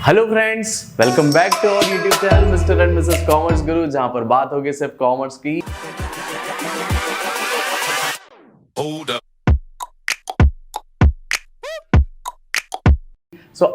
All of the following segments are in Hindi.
Hello friends, welcome back to our YouTube channel mister and missus commerce Guru, जहां पर बात होगी सिर्फ कॉमर्स की।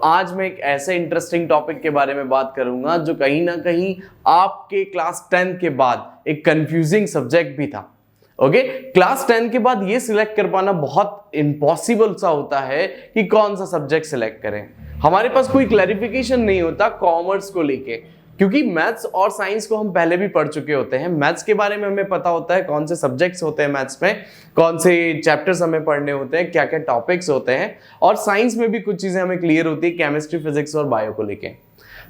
आज मैं एक ऐसे इंटरेस्टिंग टॉपिक के बारे में बात करूंगा जो कहीं ना कहीं आपके क्लास 10 के बाद एक कंफ्यूजिंग सब्जेक्ट भी था। ओके, क्लास 10 के बाद ये सिलेक्ट कर पाना बहुत इम्पॉसिबल सा होता है कि कौन सा सब्जेक्ट सिलेक्ट करें। हमारे पास कोई क्लैरिफिकेशन नहीं होता कॉमर्स को लेके, क्योंकि मैथ्स और साइंस को हम पहले भी पढ़ चुके होते हैं। मैथ्स के बारे में हमें पता होता है कौन से सब्जेक्ट्स होते हैं मैथ्स में, कौन से चैप्टर्स हमें पढ़ने होते हैं, क्या क्या टॉपिक्स होते हैं, और साइंस में भी कुछ चीजें हमें क्लियर होती है, केमिस्ट्री, फिजिक्स और बायो को लेके।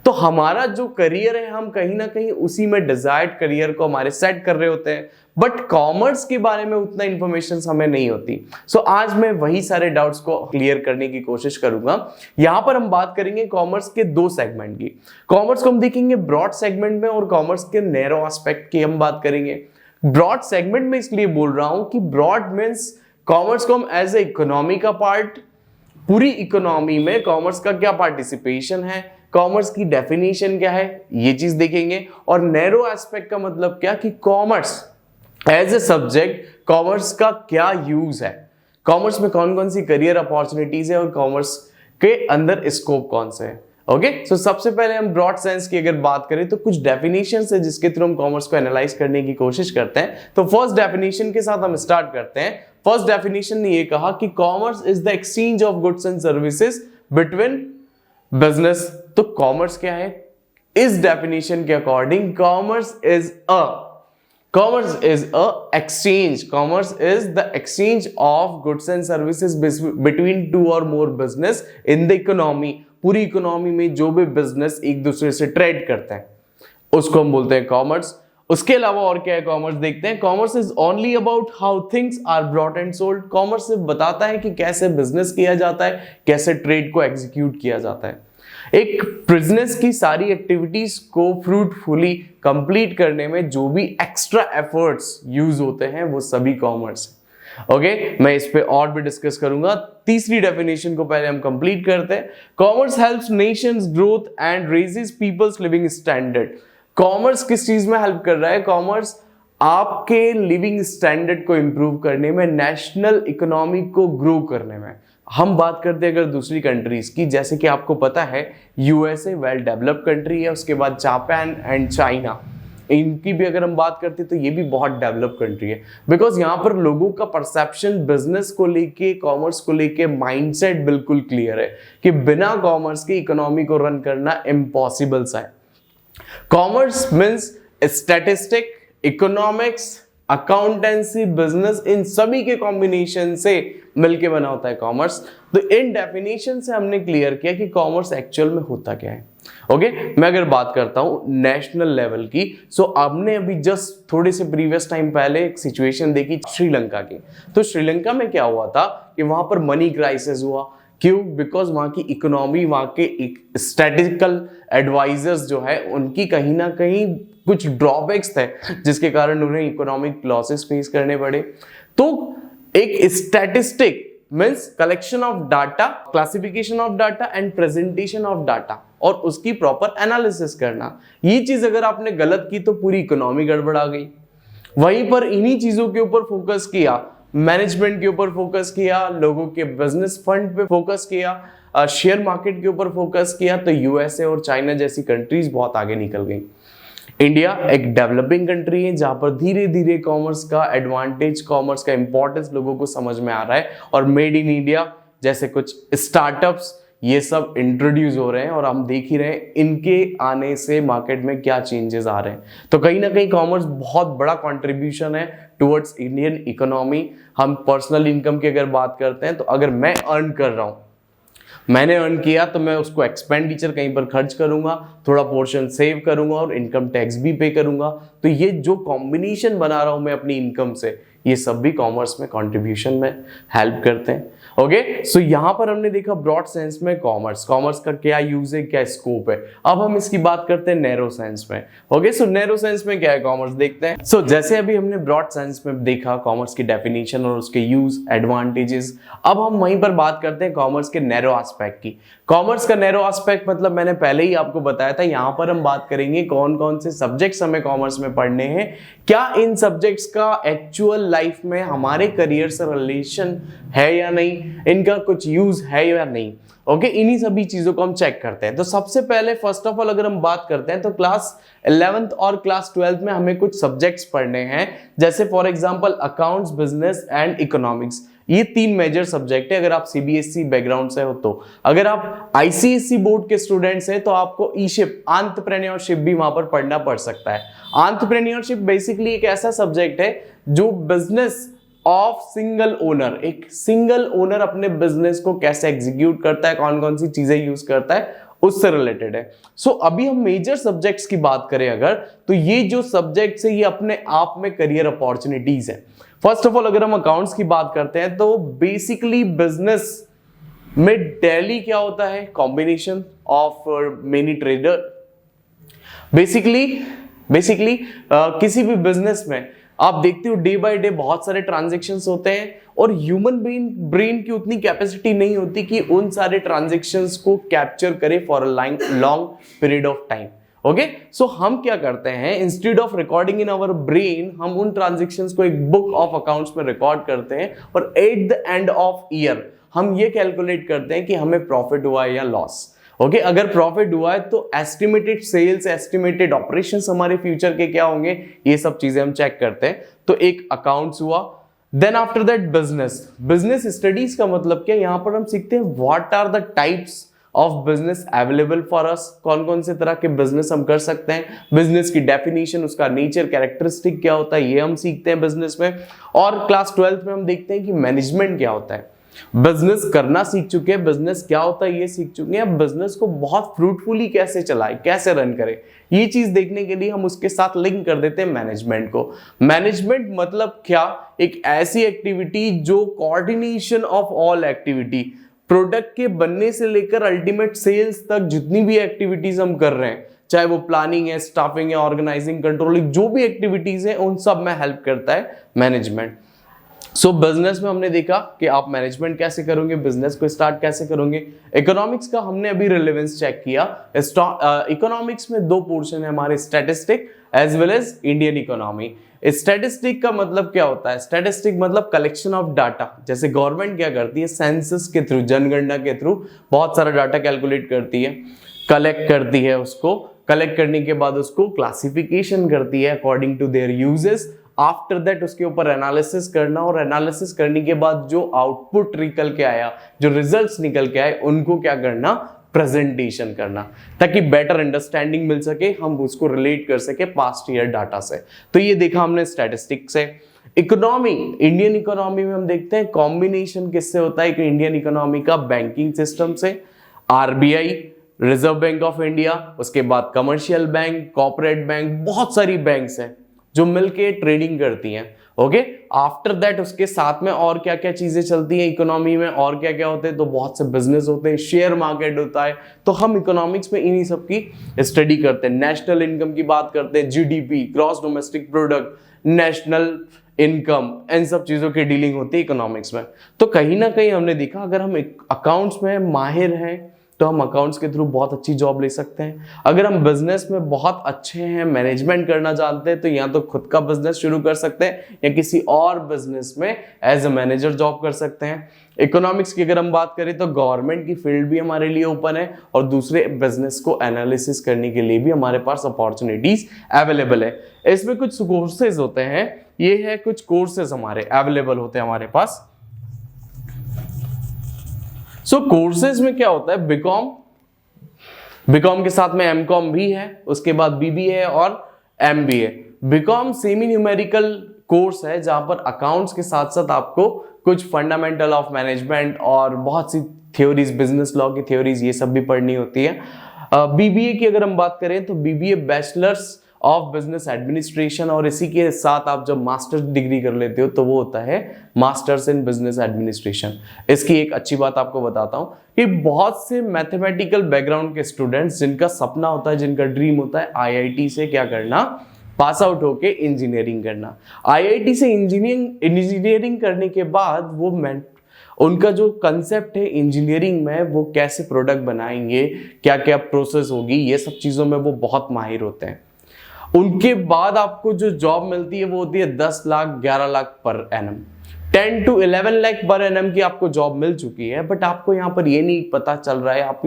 तो हमारा जो करियर है, हम कहीं ना कहीं उसी में डिजायर्ड करियर को हमारे सेट कर रहे होते हैं, बट कॉमर्स के बारे में उतना इंफॉर्मेशन हमें नहीं होती। आज मैं वही सारे डाउट्स को क्लियर करने की कोशिश करूंगा। यहां पर हम बात करेंगे कॉमर्स के दो सेगमेंट की। कॉमर्स को हम देखेंगे ब्रॉड सेगमेंट में और कॉमर्स के नैरो एस्पेक्ट की हम बात करेंगे। ब्रॉड सेगमेंट में इसलिए बोल रहा हूं कि ब्रॉड मींस कॉमर्स को हम एज ए इकोनॉमी का पार्ट, पूरी इकोनॉमी में कॉमर्स का क्या पार्टिसिपेशन है, कॉमर्स की डेफिनेशन क्या है, ये चीज देखेंगे। और नैरो एस्पेक्ट का मतलब क्या कि commerce as a subject, commerce का क्या यूज है, कॉमर्स में कौन कौन सी करियर अपॉर्चुनिटीज है और कॉमर्स के अंदर स्कोप कौन से है। ओके, सबसे पहले हम ब्रॉड सेंस की अगर बात करें तो कुछ डेफिनेशन है जिसके थ्रू हम कॉमर्स को एनालाइज करने की कोशिश करते हैं। तो फर्स्ट डेफिनेशन के साथ हम स्टार्ट करते हैं। फर्स्ट डेफिनेशन ने ये कहा कि commerce is the exchange of goods and services between business. तो कॉमर्स क्या है? इस डेफिनेशन के according commerce is a exchange. Commerce is the exchange of goods and services between two or more business in the economy. पूरी इकोनॉमी में जो भी बिजनेस एक दूसरे से ट्रेड करते हैं उसको हम बोलते हैं कॉमर्स। उसके अलावा और क्या है कॉमर्स, देखते हैं। Commerce is only about how things are brought and sold. Commerce सिर्फ बताता है कि कैसे बिजनेस किया जाता है, कैसे ट्रेड को एग्जीक्यूट किया जाता है। एक बिजनेस की सारी एक्टिविटीज को फ्रूटफुली कंप्लीट करने में जो भी एक्स्ट्रा एफर्ट्स यूज होते हैं वो सभी कॉमर्स है। ओके, मैं इस पे और भी डिस्कस करूंगा। तीसरी डेफिनेशन को पहले हम कंप्लीट करते हैं। Commerce helps nations growth and raises people's living standard. Commerce किस चीज में हेल्प कर रहा है? कॉमर्स आपके लिविंग स्टैंडर्ड को इंप्रूव करने में, नेशनल इकोनॉमी को ग्रो करने में। हम बात करते हैं अगर दूसरी कंट्रीज की, जैसे कि आपको पता है यूएसए वेल डेवलप्ड कंट्री है, उसके बाद जापान एंड चाइना, इनकी भी अगर हम बात करते हैं तो ये भी बहुत डेवलप्ड कंट्री है। बिकॉज यहाँ पर लोगों का परसेप्शन बिजनेस को लेके, कॉमर्स को लेके माइंडसेट बिल्कुल क्लियर है कि बिना कॉमर्स के इकोनॉमी को रन करना इम्पॉसिबल सा है। Commerce means statistic, economics, accountancy, business, इन सभी के कॉम्बिनेशन से मिलके बना होता है कॉमर्स। तो इन डेफिनेशन से हमने क्लियर किया कि कॉमर्स एक्चुअल में होता क्या है। ओके, मैं अगर बात करता हूं नेशनल लेवल की, हमने अभी जस्ट थोड़े से प्रीवियस टाइम पहले एक सिचुएशन देखी श्रीलंका की। तो श्रीलंका में क्या हुआ था कि वहां पर मनी क्राइसिस हुआ। क्यों? बिकॉज वहां की इकोनॉमी, वहां के स्टैटिस्टिकल एडवाइजर्स जो है उनकी कहीं ना कहीं कुछ ड्रॉबैक्स थे जिसके कारण उन्हें इकोनॉमिक लॉसेस फेस करने पड़े। तो एक statistic means collection of data, classification of data and presentation of data, और उसकी प्रॉपर एनालिसिस करना। ये चीज अगर आपने गलत की तो पूरी इकोनॉमी गड़बड़ा गई। वहीं पर इन्हीं चीजों के ऊपर फोकस किया, मैनेजमेंट के ऊपर फोकस किया, लोगों के बिजनेस फंड पे फोकस किया, शेयर मार्केट के ऊपर फोकस किया, तो यूएसए और चाइना जैसी कंट्रीज बहुत आगे निकल गई। इंडिया एक डेवलपिंग कंट्री है जहां पर धीरे धीरे कॉमर्स का एडवांटेज, कॉमर्स का इंपॉर्टेंस लोगों को समझ में आ रहा है, और मेड इन इंडिया जैसे कुछ स्टार्टअप्स ये सब इंट्रोड्यूस हो रहे हैं, और हम देख ही रहे हैं इनके आने से मार्केट में क्या चेंजेस आ रहे हैं। तो कहीं ना कहीं कॉमर्स बहुत बड़ा कंट्रीब्यूशन है टुवर्ड्स इंडियन इकोनॉमी। हम पर्सनल इनकम की अगर बात करते हैं तो अगर मैं अर्न कर रहा हूं, मैंने अर्न किया, तो मैं उसको एक्सपेंडिचर कहीं पर खर्च करूंगा, थोड़ा पोर्शन सेव करूंगा और इनकम टैक्स भी पे करूंगा। तो ये जो कॉम्बिनेशन बना रहा हूं मैं अपनी इनकम से, ये सब भी कॉमर्स में कंट्रीब्यूशन में हेल्प करते हैं। ओके, सो यहां पर हमने देखा ब्रॉड सेंस में कॉमर्स का क्या यूज है, क्या स्कोप है। अब हम इसकी बात करते हैं नैरो सेंस में। ओके, सो नैरो सेंस में क्या है कॉमर्स देखते हैं। सो जैसे अभी हमने ब्रॉड सेंस में देखा कॉमर्स की डेफिनेशन और उसके यूज एडवांटेजेस, अब हम वहीं पर बात करते हैं कॉमर्स के नैरो एस्पेक्ट की। कॉमर्स का नैरो एस्पेक्ट मतलब मैंने पहले ही आपको बताया था, यहां पर हम बात करेंगे कौन कौन से सब्जेक्ट्स हमें कॉमर्स में पढ़ने हैं, क्या इन सब्जेक्ट्स का एक्चुअल लाइफ में हमारे करियर से रिलेशन है या नहीं, इनका कुछ यूज है या नहीं। ओके, इन्हीं सभी चीजों को हम चेक करते हैं। तो सबसे पहले फर्स्ट ऑफ ऑल अगर हम बात करते हैं तो क्लास 11th और क्लास 12th में हमें कुछ सब्जेक्ट्स पढ़ने हैं, जैसे for example accounts, business and economics. ये 3 मेजर सब्जेक्ट है अगर आप सीबीएसई बैकग्राउंड से हो तो। अगर आप आईसीएसई बोर्ड के स्टूडेंट्स हैं तो आपको ईशिप, एंटरप्रेन्योरशिप भी वहां पर पढ़ना पड़ सकता है। एंटरप्रेन्योरशिप बेसिकली एक ऐसा सब्जेक्ट है जो बिजनेस ऑफ सिंगल ओनर, एक सिंगल ओनर अपने बिजनेस को कैसे एग्जीक्यूट करता है, कौन कौन सी चीजें यूज करता है, उससे रिलेटेड है। सो अभी हम मेजर सब्जेक्ट्स की बात करें अगर, तो ये जो सब्जेक्ट्स है ये अपने आप में करियर अपॉर्चुनिटीज है। फर्स्ट ऑफ ऑल अगर हम अकाउंट्स की बात करते हैं तो बेसिकली बिजनेस में डेली क्या होता है, combination of many trader. Basically किसी भी बिजनेस में आप देखते हो डे बाय डे बहुत सारे ट्रांजैक्शंस होते हैं और ह्यूमन ब्रेन की उतनी कैपेसिटी नहीं होती कि उन सारे ट्रांजैक्शंस को कैप्चर करे for a long period of time. Okay, so हम क्या करते हैं, instead of recording in our brain, हम उन ट्रांजैक्शंस को एक बुक ऑफ अकाउंट्स में रिकॉर्ड करते हैं और at the end of year हम ये कैलकुलेट करते हैं कि हमें प्रॉफिट हुआ है या लॉस। ओके, अगर प्रॉफिट हुआ है तो एस्टिमेटेड सेल्स, एस्टिमेटेड ऑपरेशंस हमारे फ्यूचर के क्या होंगे, ये सब चीजें हम चेक करते हैं। तो एक अकाउंट्स हुआ। Then after that business studies का मतलब क्या, यहां पर हम सीखते हैं what are the types of business available for us, कौन कौन से तरह के बिजनेस हम कर सकते हैं, बिजनेस की डेफिनेशन, उसका नेचर, कैरेक्टरिस्टिक क्या होता है, ये हम सीखते हैं बिजनेस में। और क्लास 12th में हम देखते हैं कि मैनेजमेंट क्या होता है। बिजनेस करना सीख चुके हैं, बिजनेस क्या होता है ये सीख चुके हैं, बिजनेस को बहुत फ्रूटफुली कैसे चलाए, कैसे रन करे, ये चीज देखने के लिए हम उसके साथ लिंक कर देते हैं मैनेजमेंट को। मैनेजमेंट मतलब क्या, एक ऐसी एक्टिविटी जो coordination of all activity, product के बनने से लेकर अल्टीमेट सेल्स तक जितनी भी एक्टिविटीज हम कर रहे हैं, चाहे वो प्लानिंग है, स्टाफिंग है, ऑर्गेनाइजिंग, कंट्रोलिंग, जो भी एक्टिविटीज है उन सब में हेल्प करता है मैनेजमेंट। सो बिजनेस में हमने देखा कि आप मैनेजमेंट कैसे करोगे, बिजनेस को स्टार्ट कैसे करोगे। इकोनॉमिक्स का हमने अभी रिलेवेंस चेक किया। इकोनॉमिक्स में 2 पोर्शन है हमारे, statistic as well as Indian economy. Statistic का मतलब क्या होता है, स्टैटिस्टिक मतलब कलेक्शन ऑफ डाटा। जैसे गवर्नमेंट क्या करती है, सेंसस के थ्रू, जनगणना के थ्रू बहुत सारा डाटा कैलकुलेट करती है, कलेक्ट करती है, उसको कलेक्ट करने के बाद उसको क्लासिफिकेशन करती है according to their uses. After that उसके ऊपर एनालिसिस करना, और एनालिसिस करने के बाद जो आउटपुट निकल के आया, जो रिजल्ट्स निकल के आए, उनको क्या करना, प्रेजेंटेशन करना, ताकि बेटर अंडरस्टैंडिंग मिल सके, हम उसको रिलेट कर सके पास्ट ईयर डाटा से। तो ये देखा हमने स्टैटिस्टिक्स से। इकोनॉमी, इंडियन इकोनॉमी में हम देखते हैं कॉम्बिनेशन किससे होता है, कि इंडियन इकोनॉमी का बैंकिंग सिस्टम से, RBI, reserve bank of India, उसके बाद कमर्शियल बैंक, कॉर्पोरेट बैंक, बहुत सारी बैंक्स हैं जो मिलके ट्रेडिंग करती हैं। ओके, आफ्टर दैट उसके साथ में और क्या क्या चीजें चलती हैं इकोनॉमी में, और क्या क्या होते हैं, तो बहुत से बिजनेस होते हैं, शेयर मार्केट होता है। तो हम इकोनॉमिक्स में इन्हीं सब की स्टडी करते हैं। नेशनल इनकम की बात करते हैं, GDP, gross domestic product, national income, इन सब चीजों की डीलिंग होती है इकोनॉमिक्स में। तो कहीं ना कहीं हमने देखा अगर हम अकाउंट्स में माहिर हैं तो हम अकाउंट्स के थ्रू बहुत अच्छी जॉब ले सकते हैं। अगर हम बिजनेस में बहुत अच्छे हैं, मैनेजमेंट करना जानते हैं, तो या तो खुद का बिजनेस शुरू कर सकते हैं या किसी और बिजनेस में एज अ मैनेजर जॉब कर सकते हैं। इकोनॉमिक्स की अगर हम बात करें तो गवर्नमेंट की फील्ड भी हमारे लिए ओपन है, और दूसरे बिजनेस को एनालिसिस करने के लिए भी हमारे पास अपॉर्चुनिटीज अवेलेबल है। इसमें कुछ कोर्सेज होते हैं, ये है कुछ कोर्सेज हमारे अवेलेबल होते हैं हमारे पास। सो कोर्सेज में क्या होता है, बीकॉम के साथ में एमकॉम भी है, उसके बाद बीबीए और MBA. BCom semi numerical course है जहां पर अकाउंट्स के साथ साथ आपको कुछ फंडामेंटल ऑफ मैनेजमेंट और बहुत सी थ्योरीज, बिजनेस लॉ की थ्योरीज, ये सब भी पढ़नी होती है। बीबीए की अगर हम बात करें तो BBA bachelors of business administration, और इसी के साथ आप जब मास्टर्स डिग्री कर लेते हो तो वो होता है मास्टर्स इन बिजनेस एडमिनिस्ट्रेशन। इसकी एक अच्छी बात आपको बताता हूं कि बहुत से मैथमेटिकल बैकग्राउंड के स्टूडेंट्स जिनका सपना होता है, जिनका ड्रीम होता है आईआईटी से क्या करना, पास आउट होके इंजीनियरिंग करना। आईआईटी से इंजीनियरिंग करने के बाद वो उनका जो कंसेप्ट है इंजीनियरिंग में, वो कैसे प्रोडक्ट बनाएंगे, क्या क्या प्रोसेस होगी, ये सब चीजों में वो बहुत माहिर होते हैं। उनके बाद आपको जो जॉब मिलती है वो होती है 10 lakh 11 lakh per annum, 10 to 11 lakh per annum की आपको जॉब मिल चुकी है। बट आपको यहाँ पर ये नहीं पता चल रहा है आप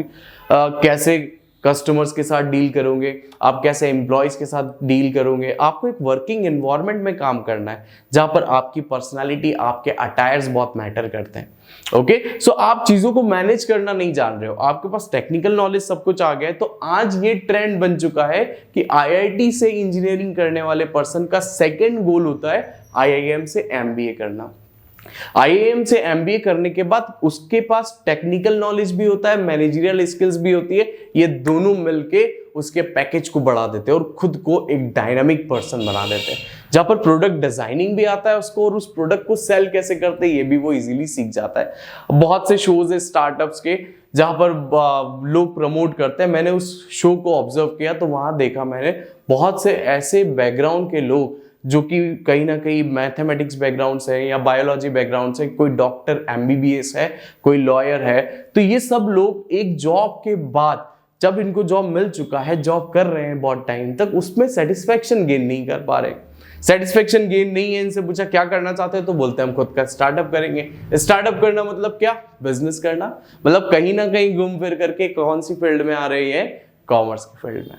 कैसे कस्टमर्स के साथ डील करोगे, आप कैसे एम्प्लॉयज के साथ डील करोगे। आपको एक वर्किंग एनवायरनमेंट में काम करना है जहां पर आपकी पर्सनालिटी, आपके अटायर्स बहुत मैटर करते हैं। ओके, सो आप चीजों को मैनेज करना नहीं जान रहे हो, आपके पास टेक्निकल नॉलेज सब कुछ आ गया है। तो आज ये ट्रेंड बन चुका है कि आईआईटी से इंजीनियरिंग करने वाले पर्सन का सेकेंड गोल होता है आईआईएम से एमबीए करना। आईआईएम से एमबीए करने के बाद उसके पास टेक्निकल नॉलेज भी होता है, मैनेजरियल स्किल्स भी होती है। ये दोनों मिलके उसके पैकेज को बढ़ा देते हैं और खुद को एक डायनामिक पर्सन बना देते हैं, जहां पर प्रोडक्ट डिजाइनिंग भी आता है उसको, और उस प्रोडक्ट को सेल कैसे करते हैं ये भी वो इजीली सीख जाता है। बहुत से शोज है स्टार्टअप्स के जहां पर लोग प्रमोट करते हैं। मैंने उस शो को ऑब्जर्व किया तो वहां देखा मैंने बहुत से ऐसे बैकग्राउंड के लोग जो कि कहीं ना कहीं मैथमेटिक्स बैकग्राउंड से या बायोलॉजी बैकग्राउंड से, कोई डॉक्टर एमबीबीएस है, कोई लॉयर है। तो ये सब लोग एक जॉब के बाद जब इनको जॉब मिल चुका है, जॉब कर रहे हैं बहुत टाइम तक, उसमें सेटिस्फेक्शन गेन नहीं कर पा रहे। सेटिस्फेक्शन गेन नहीं है, इनसे पूछा क्या करना चाहते हैं तो बोलते हैं हम खुद का स्टार्टअप करेंगे। स्टार्टअप करना मतलब क्या, बिजनेस करना, मतलब कहीं ना कहीं घूम फिर करके कौन सी फील्ड में आ रही है, कॉमर्स की फील्ड में।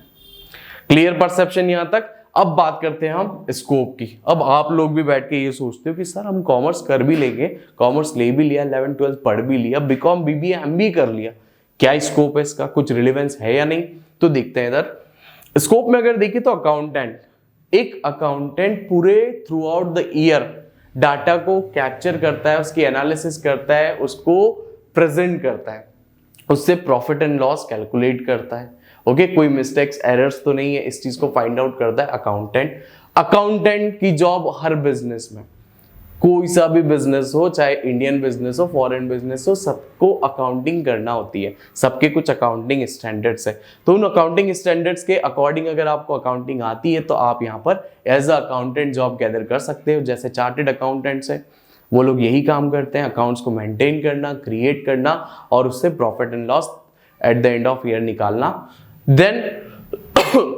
क्लियर परसेप्शन यहां तक। अब बात करते हैं हम स्कोप की। अब आप लोग भी बैठ के ये सोचते हो कि सर हम कॉमर्स कर भी लेंगे, कॉमर्स ले भी लिया, 11 12 पढ़ भी लिया, बीकॉम बीबीए एमबीए कर लिया, क्या स्कोप है इसका, कुछ रिलेवेंस है या नहीं? तो देखते हैं इधर स्कोप में अगर देखें तो अकाउंटेंट, एक अकाउंटेंट पूरे through out the year data को कैप्चर करता है, उसकी एनालिसिस करता है, उसको प्रेजेंट करता है, उससे प्रॉफिट एंड लॉस कैलकुलेट करता है। ओके, कोई मिस्टेक्स एरर्स तो नहीं है, इस चीज को फाइंड आउट करता है अकाउंटेंट। अकाउंटेंट की जॉब हर बिजनेस में, कोई सा भी बिजनेस हो, चाहे इंडियन बिजनेस हो, फॉरेन बिजनेस हो, सबको अकाउंटिंग करना होती है। सबके कुछ अकाउंटिंग स्टैंडर्ड्स है, तो उन अकाउंटिंग स्टैंडर्ड्स के अकॉर्डिंग अगर आपको अकाउंटिंग आती है तो आप यहाँ पर as a accountant job gather कर सकते हो। जैसे चार्टेड अकाउंटेंट्स है, वो लोग यही काम करते हैं, अकाउंट्स को मेंटेन करना, क्रिएट करना और उससे profit and loss at the end of year निकालना। Then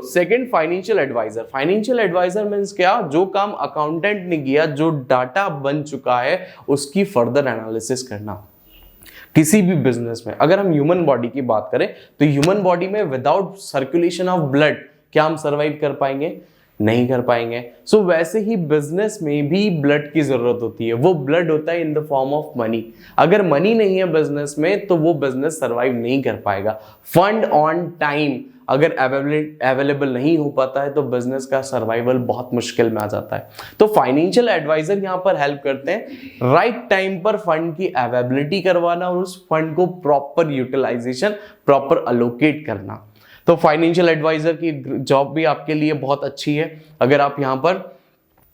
second, financial adviser. Financial adviser means क्या, जो काम अकाउंटेंट ने किया, जो डाटा बन चुका है उसकी फर्दर एनालिसिस करना। किसी भी बिजनेस में अगर हम ह्यूमन बॉडी की बात करें तो ह्यूमन बॉडी में विदाउट सर्कुलेशन ऑफ ब्लड क्या हम सर्वाइव कर पाएंगे? नहीं कर पाएंगे। सो वैसे ही बिजनेस में भी ब्लड की जरूरत होती है। वो ब्लड होता है in the form of money. अगर मनी नहीं है बिजनेस में तो वो बिजनेस सर्वाइव नहीं कर पाएगा। फंड ऑन टाइम अगर अवेलेबल नहीं हो पाता है तो बिजनेस का सर्वाइवल बहुत मुश्किल में आ जाता है। तो फाइनेंशियल एडवाइजर यहां पर हेल्प करते हैं राइट टाइम पर फंड की अवेलेबिलिटी करवाना और उस फंड को प्रॉपर यूटिलाइजेशन, प्रॉपर अलोकेट करना। तो फाइनेंशियल एडवाइजर की जॉब भी आपके लिए बहुत अच्छी है। अगर आप यहाँ पर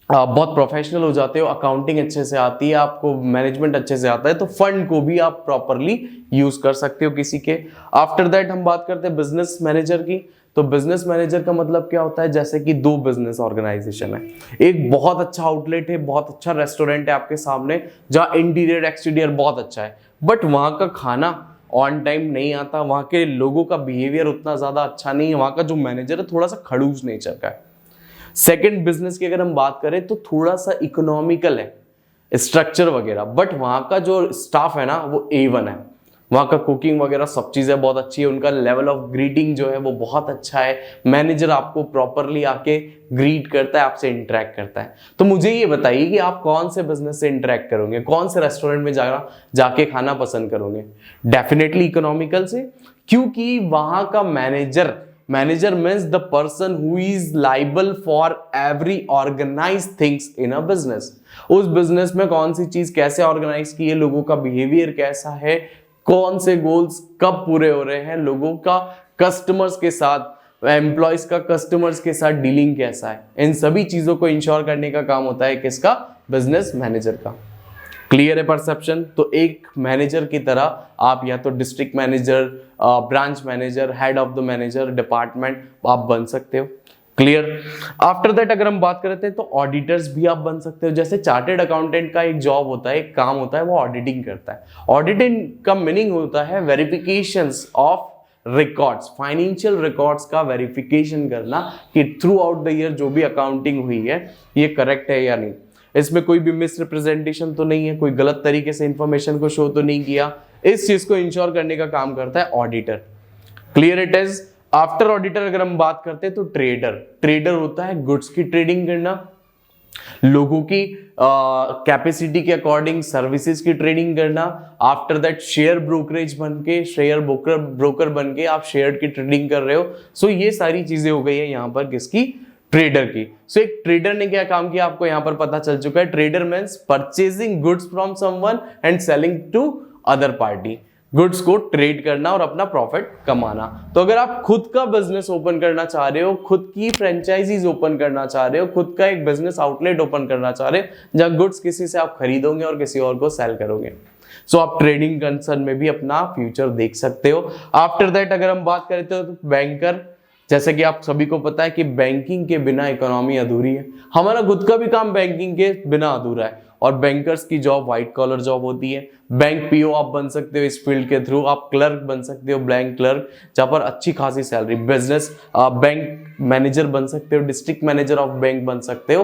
बहुत प्रोफेशनल हो जाते हो, अकाउंटिंग अच्छे से आती है आपको, मैनेजमेंट अच्छे से आता है, तो फंड को भी आप प्रॉपरली यूज कर सकते हो किसी के। आफ्टर दैट हम बात करते हैं बिजनेस मैनेजर की। तो बिजनेस मैनेजर का मतलब क्या होता है, जैसे कि दो बिजनेस ऑर्गेनाइजेशन है, एक बहुत अच्छा आउटलेट है, बहुत अच्छा रेस्टोरेंट है आपके सामने जहाँ इंटीरियर एक्सटीरियर बहुत अच्छा है, बट वहाँ का खाना ऑन टाइम नहीं आता, वहाँ के लोगों का बिहेवियर उतना ज्यादा अच्छा नहीं है, वहाँ का जो मैनेजर है थोड़ा सा खड़ूस नेचर का है। सेकंड बिजनेस की अगर हम बात करें तो थोड़ा सा इकोनॉमिकल है स्ट्रक्चर वगैरह, बट वहां का जो स्टाफ है ना वो A1 है, वहां का कुकिंग वगैरह सब चीजें बहुत अच्छी है, उनका लेवल ऑफ ग्रीटिंग जो है वो बहुत अच्छा है, मैनेजर आपको प्रॉपरली आके ग्रीट करता है, आपसे इंटरेक्ट करता है। तो मुझे ये बताइए कि आप कौन से बिजनेस से इंटरेक्ट करोगे, कौन से रेस्टोरेंट में जाके खाना पसंद करोगे? डेफिनेटली इकोनॉमिकल से, क्योंकि वहां का manager means the person who is liable for every organized things in a business। उस बिजनेस में कौन सी चीज कैसे ऑर्गेनाइज की है, लोगों का बिहेवियर कैसा है, कौन से गोल्स कब पूरे हो रहे हैं, लोगों का कस्टमर्स के साथ एम्प्लॉयज का कस्टमर्स के साथ डीलिंग कैसा है, इन सभी चीजों को इंश्योर करने का काम होता है किसका, बिजनेस मैनेजर का। क्लियर है परसेप्शन? तो एक मैनेजर की तरह आप या तो district manager, branch manager, head of the manager department आप बन सकते हो। क्लियर? आफ्टर दैट अगर हम बात करते हैं तो ऑडिटर्स भी आप बन सकते हो। जैसे चार्टेड अकाउंटेंट का एक जॉब होता है, एक काम होता है, वो ऑडिटिंग करता है। ऑडिटिंग का मीनिंग होता है verifications of records, financial records का वेरिफिकेशन करना कि थ्रू आउट द ईयर जो भी अकाउंटिंग हुई है ये करेक्ट है या नहीं, इसमें कोई भी मिस रिप्रेजेंटेशन तो नहीं है, कोई गलत तरीके से इंफॉर्मेशन को शो तो नहीं किया। इस चीज को इंश्योर करने का काम करता है auditor. Clear it is? After auditor अगर हम बात करते हैं तो ट्रेडर होता है गुड्स की ट्रेडिंग करना, लोगों की कैपेसिटी के अकॉर्डिंग सर्विसेज की ट्रेडिंग करना। आफ्टर दैट शेयर ब्रोकरेज बन के, शेयर ब्रोकर बन के आप शेयर की ट्रेडिंग कर रहे हो। सो ये सारी चीजें हो गई है यहां पर किसकी, ट्रेडर की। सो एक ट्रेडर ने क्या काम किया आपको यहां पर पता चल चुका है। Trader means purchasing goods from someone and selling to other party, goods को ट्रेड करना और अपना प्रॉफिट कमाना। तो अगर आप खुद का बिजनेस ओपन करना चाह रहे हो, खुद की फ्रेंचाइजीज ओपन करना चाह रहे हो, खुद का एक बिजनेस आउटलेट ओपन करना चाह रहे हो जहां गुड्स किसी से आप खरीदोगे और किसी और को सेल करोगे, सो आप ट्रेडिंग कंसर्न में भी अपना फ्यूचर देख सकते हो। आफ्टर दैट अगर हम बात करें तो बैंकर, जैसे कि आप सभी को पता है कि बैंकिंग के बिना इकोनॉमी अधूरी है। हमारा खुद का भी काम बैंकिंग के बिना अधूरा है और बैंकर्स की जॉब व्हाइट कॉलर जॉब होती है। बैंक पीओ आप बन सकते हो इस फील्ड के थ्रू, आप क्लर्क बन सकते हो, बैंक क्लर्क, जहां पर अच्छी खासी सैलरी। बिजनेस बैंक मैनेजर बन सकते हो, डिस्ट्रिक्ट मैनेजर ऑफ बैंक बन सकते हो,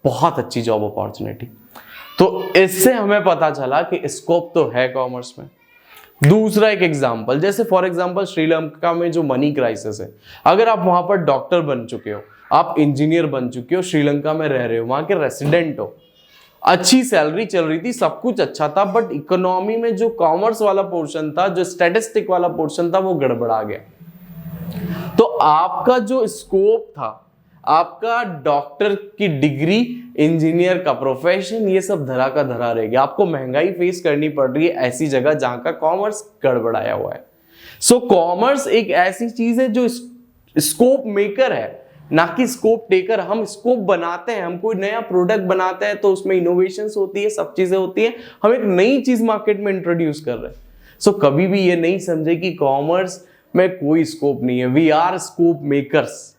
बहुत अच्छी जॉब अपॉर्चुनिटी। तो इससे हमें पता चला कि स्कोप तो है कॉमर्स में। दूसरा एक एग्जांपल, जैसे फॉर एग्जांपल श्रीलंका में जो मनी क्राइसिस है, अगर आप वहां पर डॉक्टर बन चुके हो, आप इंजीनियर बन चुके हो, श्रीलंका में रह रहे हो, वहां के रेसिडेंट हो, अच्छी सैलरी चल रही थी, सब कुछ अच्छा था, बट इकोनॉमी में जो कॉमर्स वाला पोर्शन था, जो स्टैटिस्टिक वाला पोर्शन था, वो गड़बड़ा गया। तो आपका जो स्कोप था, आपका डॉक्टर की डिग्री, इंजीनियर का प्रोफेशन, ये सब धरा का धरा रह गया। आपको महंगाई फेस करनी पड़ रही है ऐसी जगह जहां का कॉमर्स गड़बड़ाया हुआ है। सो कॉमर्स एक ऐसी चीज है जो स्कोप मेकर है, ना कि स्कोप टेकर। हम स्कोप बनाते हैं, हम कोई नया प्रोडक्ट बनाते हैं तो उसमें इनोवेशंस होती है, सब चीजें होती है, हम एक नई चीज मार्केट में इंट्रोड्यूस कर रहे हैं। सो कभी भी ये नहीं समझे कि कॉमर्स में कोई स्कोप नहीं है। We are scope makers.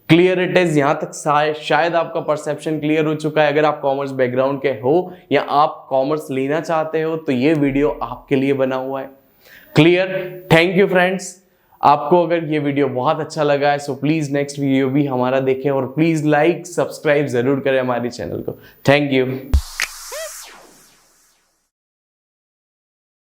Clear it is? यहां तक शायद आपका परसेप्शन क्लियर हो चुका है। अगर आप कॉमर्स बैकग्राउंड के हो या आप कॉमर्स लेना चाहते हो तो ये वीडियो आपके लिए बना हुआ है। क्लियर? Thank you friends. आपको अगर ये वीडियो बहुत अच्छा लगा है सो प्लीज नेक्स्ट वीडियो भी हमारा देखें और प्लीज लाइक सब्सक्राइब जरूर करें हमारे चैनल को। Thank you.